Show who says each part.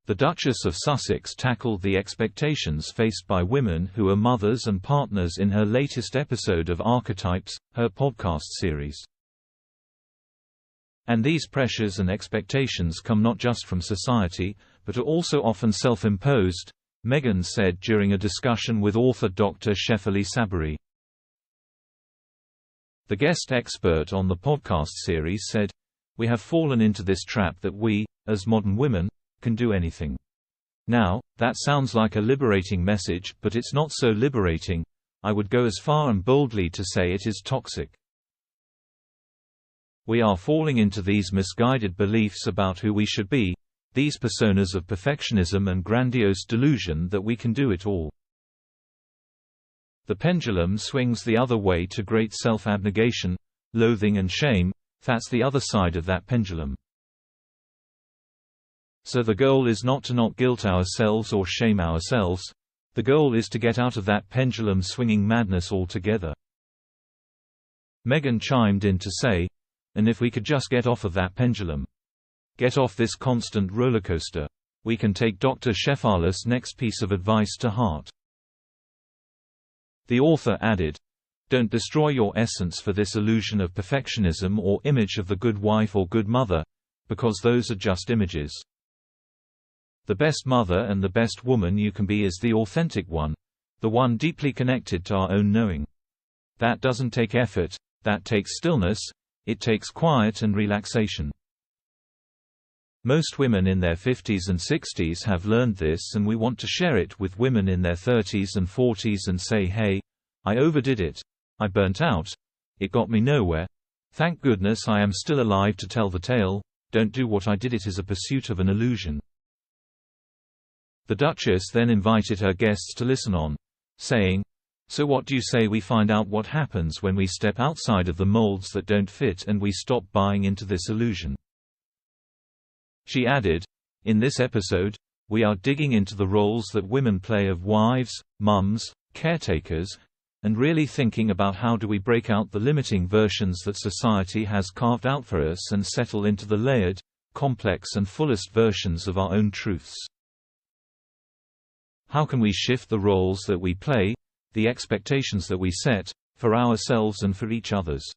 Speaker 1: The Duchess of Sussex tackled the expectations faced by women who are mothers and partners in her latest episode of Archetypes, her podcast series. And these pressures and expectations come not just from society, but are also often self-imposed, Meghan said during a discussion with author Dr. Shefali Sabari. The guest expert on the podcast series said, "We have fallen into this trap that we, as modern women, can do anything. Now, that sounds like a liberating message, but it's not so liberating. I would go as far and boldly to say it is toxic. We are falling into these misguided beliefs about who we should be, these personas of perfectionism and grandiose delusion that we can do it all. The pendulum swings the other way to great self-abnegation, loathing and shame. That's the other side of that pendulum. So the goal is not to not guilt ourselves or shame ourselves. The goal is to get out of that pendulum swinging madness altogether." Meghan chimed in to say, "And if we could just get off of that pendulum. Get off this constant rollercoaster. We can take Dr. Shefali's next piece of advice to heart." The author added, "Don't destroy your essence for this illusion of perfectionism or image of the good wife or good mother, because those are just images. The best mother and the best woman you can be is the authentic one, the one deeply connected to our own knowing. That doesn't take effort, that takes stillness, it takes quiet and relaxation." Most women in their 50s and 60s have learned this, and we want to share it with women in their 30s and 40s and say, "Hey, I overdid it. I burnt out. It got me nowhere. Thank goodness I am still alive to tell the tale. Don't do what I did. It is a pursuit of an illusion." The Duchess then invited her guests to listen on, saying, "So what do you say we find out what happens when we step outside of the molds that don't fit and we stop buying into this illusion?" She added, "In this episode, we are digging into the roles that women play of wives, mums, caretakers, and really thinking about how do we break out the limiting versions that society has carved out for us and settle into the layered, complex and fullest versions of our own truths. How can we shift the roles that we play, the expectations that we set, for ourselves and for each others?"